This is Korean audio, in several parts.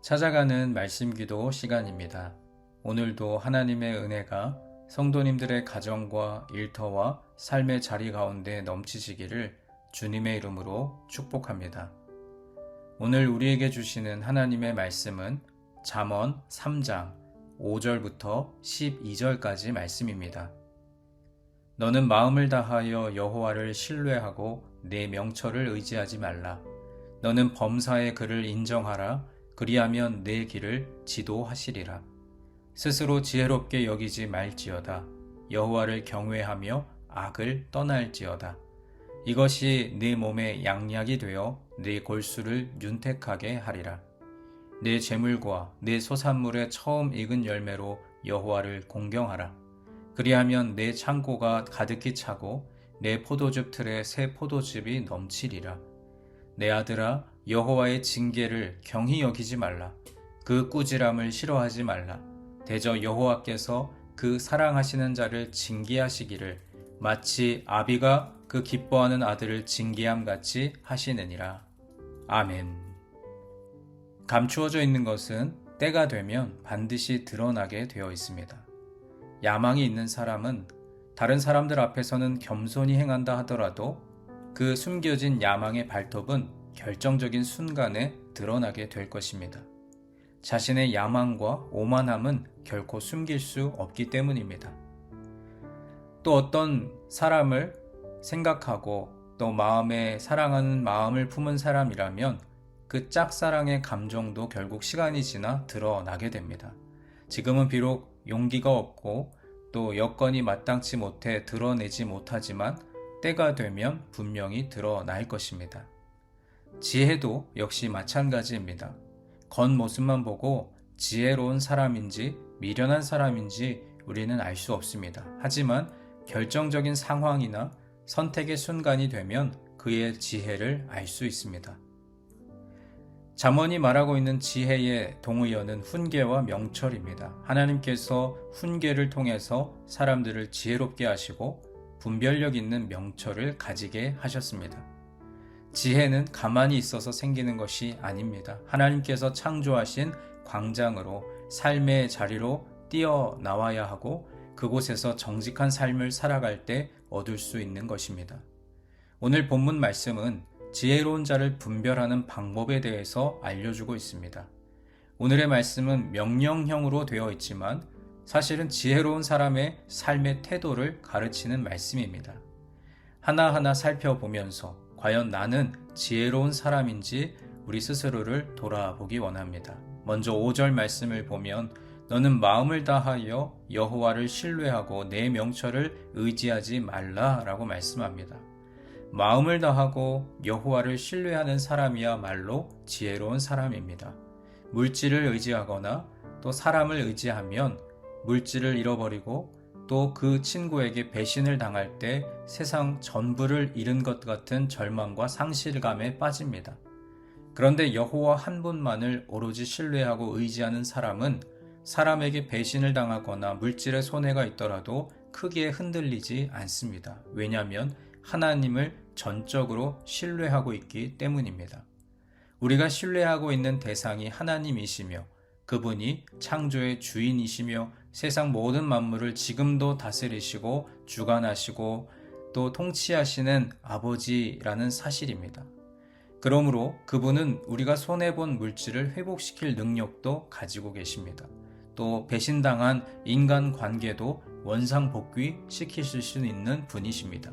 찾아가는 말씀 기도 시간입니다. 오늘도 하나님의 은혜가 성도님들의 가정과 일터와 삶의 자리 가운데 넘치시기를 주님의 이름으로 축복합니다. 오늘 우리에게 주시는 하나님의 말씀은 잠언 3장 5절부터 12절까지 말씀입니다. 너는 마음을 다하여 여호와를 신뢰하고 내 명철을 의지하지 말라. 너는 범사의 그를 인정하라. 그리하면 내 길을 지도하시리라. 스스로 지혜롭게 여기지 말지어다. 여호와를 경외하며 악을 떠날지어다. 이것이 네 몸에 양약이 되어 네 골수를 윤택하게 하리라. 내 재물과 내 소산물의 처음 익은 열매로 여호와를 공경하라. 그리하면 내 창고가 가득히 차고 내 포도즙 틀에 새 포도즙이 넘치리라. 내 아들아, 여호와의 징계를 경히 여기지 말라. 그 꾸지람을 싫어하지 말라. 대저 여호와께서 그 사랑하시는 자를 징계하시기를 마치 아비가 그 기뻐하는 아들을 징계함 같이 하시느니라. 아멘. 감추어져 있는 것은 때가 되면 반드시 드러나게 되어 있습니다. 야망이 있는 사람은 다른 사람들 앞에서는 겸손히 행한다 하더라도 그 숨겨진 야망의 발톱은 결정적인 순간에 드러나게 될 것입니다. 자신의 야망과 오만함은 결코 숨길 수 없기 때문입니다. 또 어떤 사람을 생각하고 또 마음에 사랑하는 마음을 품은 사람이라면 그 짝사랑의 감정도 결국 시간이 지나 드러나게 됩니다. 지금은 비록 용기가 없고 또 여건이 마땅치 못해 드러내지 못하지만 때가 되면 분명히 드러날 것입니다. 지혜도 역시 마찬가지입니다. 겉모습만 보고 지혜로운 사람인지 미련한 사람인지 우리는 알 수 없습니다. 하지만 결정적인 상황이나 선택의 순간이 되면 그의 지혜를 알 수 있습니다. 잠언이 말하고 있는 지혜의 동의어는 훈계와 명철입니다. 하나님께서 훈계를 통해서 사람들을 지혜롭게 하시고 분별력 있는 명철을 가지게 하셨습니다. 지혜는 가만히 있어서 생기는 것이 아닙니다. 하나님께서 창조하신 광장으로 삶의 자리로 뛰어나와야 하고 그곳에서 정직한 삶을 살아갈 때 얻을 수 있는 것입니다. 오늘 본문 말씀은 지혜로운 자를 분별하는 방법에 대해서 알려주고 있습니다. 오늘의 말씀은 명령형으로 되어 있지만 사실은 지혜로운 사람의 삶의 태도를 가르치는 말씀입니다. 하나하나 살펴보면서 과연 나는 지혜로운 사람인지 우리 스스로를 돌아보기 원합니다. 먼저 5절 말씀을 보면 너는 마음을 다하여 여호와를 신뢰하고 내 명철을 의지하지 말라라고 말씀합니다. 마음을 다하고 여호와를 신뢰하는 사람이야말로 지혜로운 사람입니다. 물질을 의지하거나 또 사람을 의지하면 물질을 잃어버리고 또 그 친구에게 배신을 당할 때 세상 전부를 잃은 것 같은 절망과 상실감에 빠집니다. 그런데 여호와 한 분만을 오로지 신뢰하고 의지하는 사람은 사람에게 배신을 당하거나 물질의 손해가 있더라도 크게 흔들리지 않습니다. 왜냐하면 하나님을 전적으로 신뢰하고 있기 때문입니다. 우리가 신뢰하고 있는 대상이 하나님이시며 그분이 창조의 주인이시며 세상 모든 만물을 지금도 다스리시고 주관하시고 또 통치하시는 아버지라는 사실입니다. 그러므로 그분은 우리가 손해본 물질을 회복시킬 능력도 가지고 계십니다. 또 배신당한 인간관계도 원상복귀시키실 수 있는 분이십니다.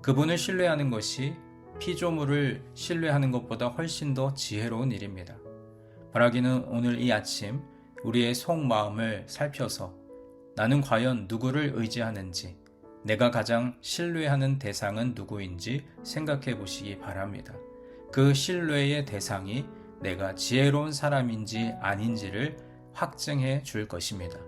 그분을 신뢰하는 것이 피조물을 신뢰하는 것보다 훨씬 더 지혜로운 일입니다. 바라기는 오늘 이 아침 우리의 속마음을 살펴서 나는 과연 누구를 의지하는지, 내가 가장 신뢰하는 대상은 누구인지 생각해 보시기 바랍니다. 그 신뢰의 대상이 내가 지혜로운 사람인지 아닌지를 확증해 줄 것입니다.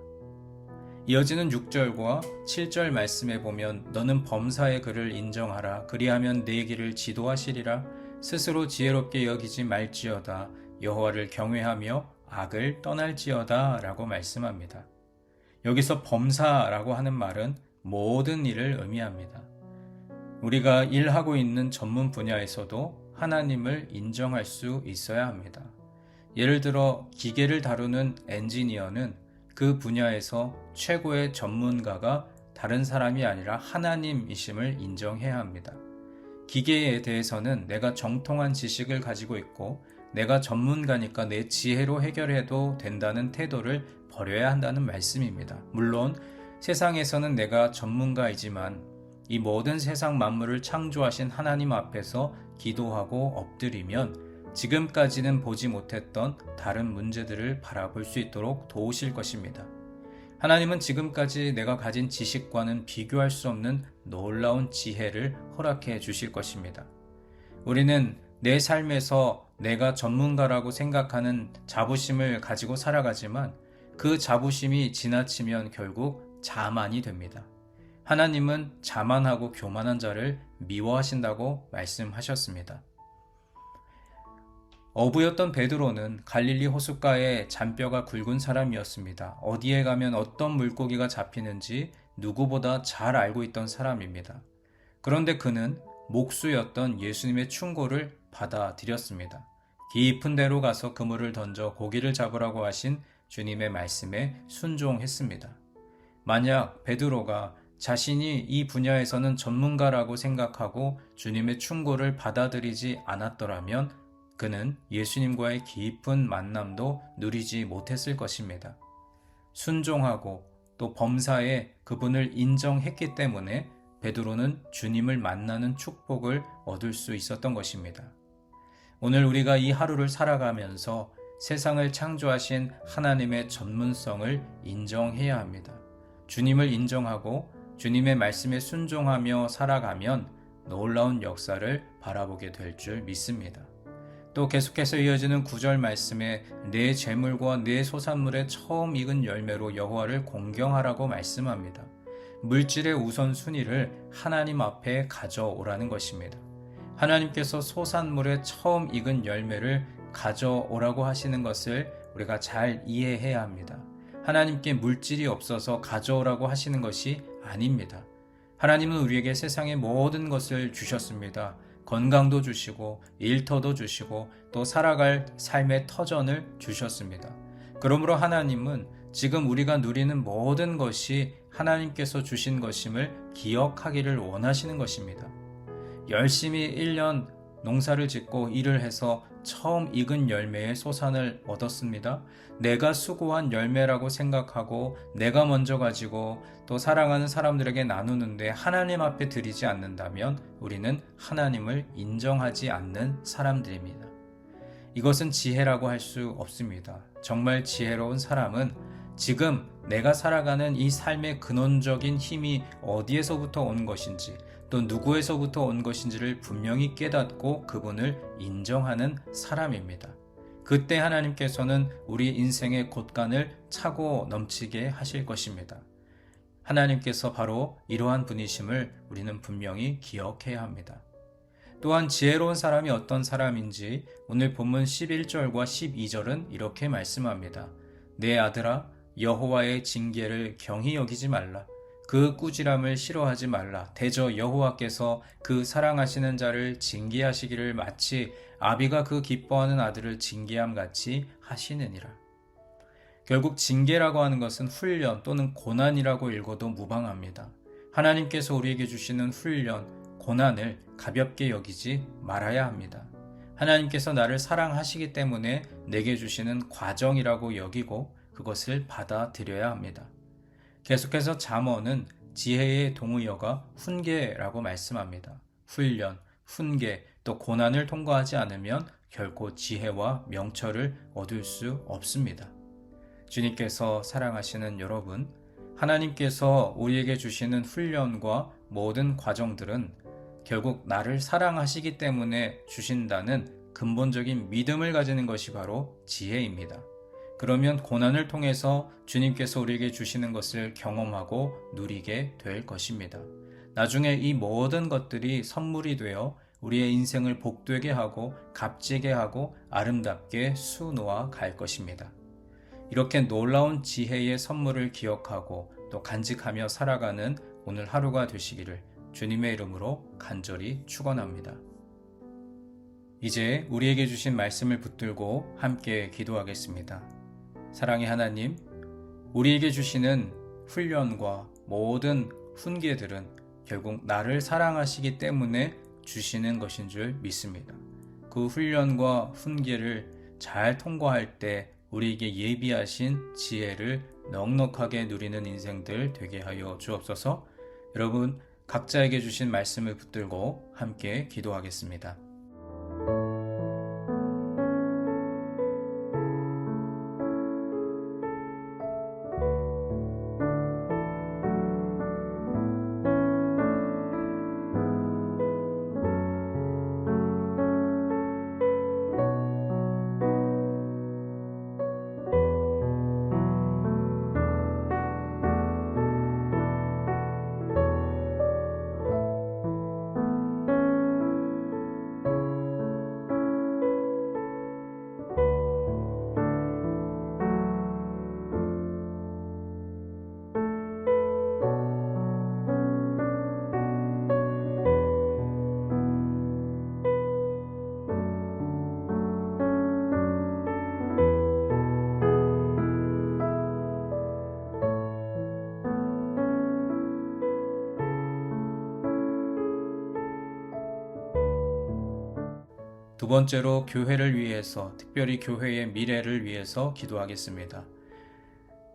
이어지는 6절과 7절 말씀에 보면 너는 범사의 그를 인정하라. 그리하면 내 길을 지도하시리라. 스스로 지혜롭게 여기지 말지어다. 여호와를 경외하며 악을 떠날지어다 라고 말씀합니다. 여기서 범사라고 하는 말은 모든 일을 의미합니다. 우리가 일하고 있는 전문 분야에서도 하나님을 인정할 수 있어야 합니다. 예를 들어 기계를 다루는 엔지니어는 그 분야에서 최고의 전문가가 다른 사람이 아니라 하나님이심을 인정해야 합니다. 기계에 대해서는 내가 정통한 지식을 가지고 있고 내가 전문가니까 내 지혜로 해결해도 된다는 태도를 버려야 한다는 말씀입니다. 물론 세상에서는 내가 전문가이지만 이 모든 세상 만물을 창조하신 하나님 앞에서 기도하고 엎드리면 지금까지는 보지 못했던 다른 문제들을 바라볼 수 있도록 도우실 것입니다. 하나님은 지금까지 내가 가진 지식과는 비교할 수 없는 놀라운 지혜를 허락해 주실 것입니다. 우리는 내 삶에서 내가 전문가라고 생각하는 자부심을 가지고 살아가지만 그 자부심이 지나치면 결국 자만이 됩니다. 하나님은 자만하고 교만한 자를 미워하신다고 말씀하셨습니다. 어부였던 베드로는 갈릴리 호숫가에 잔뼈가 굵은 사람이었습니다. 어디에 가면 어떤 물고기가 잡히는지 누구보다 잘 알고 있던 사람입니다. 그런데 그는 목수였던 예수님의 충고를 받아들였습니다. 깊은 데로 가서 그물을 던져 고기를 잡으라고 하신 주님의 말씀에 순종했습니다. 만약 베드로가 자신이 이 분야에서는 전문가라고 생각하고 주님의 충고를 받아들이지 않았더라면 그는 예수님과의 깊은 만남도 누리지 못했을 것입니다. 순종하고 또 범사에 그분을 인정했기 때문에 베드로는 주님을 만나는 축복을 얻을 수 있었던 것입니다. 오늘 우리가 이 하루를 살아가면서 세상을 창조하신 하나님의 전문성을 인정해야 합니다. 주님을 인정하고 주님의 말씀에 순종하며 살아가면 놀라운 역사를 바라보게 될 줄 믿습니다. 또 계속해서 이어지는 9절 말씀에 내 재물과 내 소산물의 처음 익은 열매로 여호와를 공경하라고 말씀합니다. 물질의 우선순위를 하나님 앞에 가져오라는 것입니다. 하나님께서 소산물의 처음 익은 열매를 가져오라고 하시는 것을 우리가 잘 이해해야 합니다. 하나님께 물질이 없어서 가져오라고 하시는 것이 아닙니다. 하나님은 우리에게 세상의 모든 것을 주셨습니다. 건강도 주시고 일터도 주시고 또 살아갈 삶의 터전을 주셨습니다. 그러므로 하나님은 지금 우리가 누리는 모든 것이 하나님께서 주신 것임을 기억하기를 원하시는 것입니다. 열심히 1년 농사를 짓고 일을 해서 처음 익은 열매의 소산을 얻었습니다. 내가 수고한 열매라고 생각하고 내가 먼저 가지고 또 사랑하는 사람들에게 나누는데 하나님 앞에 드리지 않는다면 우리는 하나님을 인정하지 않는 사람들입니다. 이것은 지혜라고 할 수 없습니다. 정말 지혜로운 사람은 지금 내가 살아가는 이 삶의 근원적인 힘이 어디에서부터 온 것인지 또 누구에서부터 온 것인지를 분명히 깨닫고 그분을 인정하는 사람입니다. 그때 하나님께서는 우리 인생의 곳간을 차고 넘치게 하실 것입니다. 하나님께서 바로 이러한 분이심을 우리는 분명히 기억해야 합니다. 또한 지혜로운 사람이 어떤 사람인지 오늘 본문 11절과 12절은 이렇게 말씀합니다. 내 아들아 여호와의 징계를 경히 여기지 말라. 그 꾸지람을 싫어하지 말라. 대저 여호와께서 그 사랑하시는 자를 징계하시기를 마치 아비가 그 기뻐하는 아들을 징계함 같이 하시느니라. 결국 징계라고 하는 것은 훈련 또는 고난이라고 읽어도 무방합니다. 하나님께서 우리에게 주시는 훈련, 고난을 가볍게 여기지 말아야 합니다. 하나님께서 나를 사랑하시기 때문에 내게 주시는 과정이라고 여기고 그것을 받아들여야 합니다. 계속해서 잠언은 지혜의 동의어가 훈계라고 말씀합니다. 훈련, 훈계, 또 고난을 통과하지 않으면 결코 지혜와 명철을 얻을 수 없습니다. 주님께서 사랑하시는 여러분, 하나님께서 우리에게 주시는 훈련과 모든 과정들은 결국 나를 사랑하시기 때문에 주신다는 근본적인 믿음을 가지는 것이 바로 지혜입니다. 그러면 고난을 통해서 주님께서 우리에게 주시는 것을 경험하고 누리게 될 것입니다. 나중에 이 모든 것들이 선물이 되어 우리의 인생을 복되게 하고 값지게 하고 아름답게 수놓아 갈 것입니다. 이렇게 놀라운 지혜의 선물을 기억하고 또 간직하며 살아가는 오늘 하루가 되시기를 주님의 이름으로 간절히 축원합니다. 이제 우리에게 주신 말씀을 붙들고 함께 기도하겠습니다. 사랑의 하나님, 우리에게 주시는 훈련과 모든 훈계들은 결국 나를 사랑하시기 때문에 주시는 것인 줄 믿습니다. 그 훈련과 훈계를 잘 통과할 때 우리에게 예비하신 지혜를 넉넉하게 누리는 인생들 되게 하여 주옵소서. 여러분, 각자에게 주신 말씀을 붙들고 함께 기도하겠습니다. 두 번째로 교회를 위해서, 특별히 교회의 미래를 위해서 기도하겠습니다.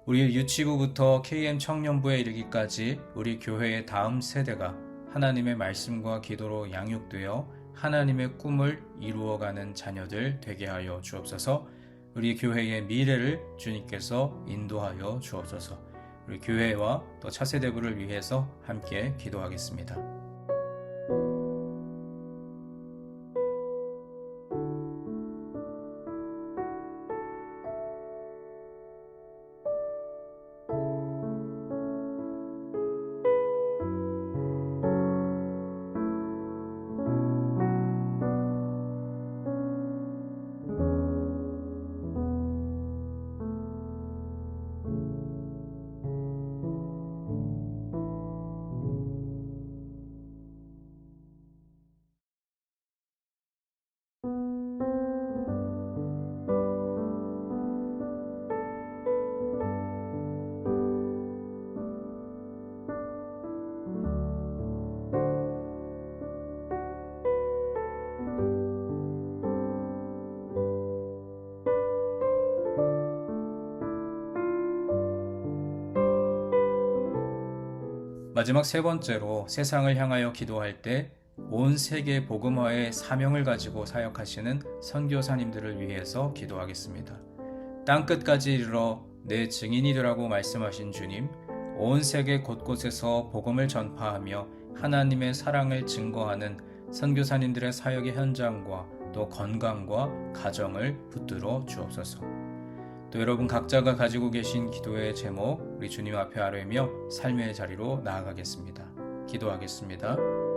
우리 유치부부터 KM 청년부에 이르기까지 우리 교회의 다음 세대가 하나님의 말씀과 기도로 양육되어 하나님의 꿈을 이루어가는 자녀들 되게 하여 주옵소서. 우리 교회의 미래를 주님께서 인도하여 주옵소서. 우리 교회와 또 차세대부를 위해서 함께 기도하겠습니다. 마지막 세 번째로 세상을 향하여 기도할 때 온 세계 복음화의 사명을 가지고 사역하시는 선교사님들을 위해서 기도하겠습니다. 땅끝까지 이르러 내 증인이 되라고 말씀하신 주님, 온 세계 곳곳에서 복음을 전파하며 하나님의 사랑을 증거하는 선교사님들의 사역의 현장과 또 건강과 가정을 붙들어 주옵소서. 또 여러분 각자가 가지고 계신 기도의 제목 우리 주님 앞에 아뢰며 삶의 자리로 나아가겠습니다. 기도하겠습니다.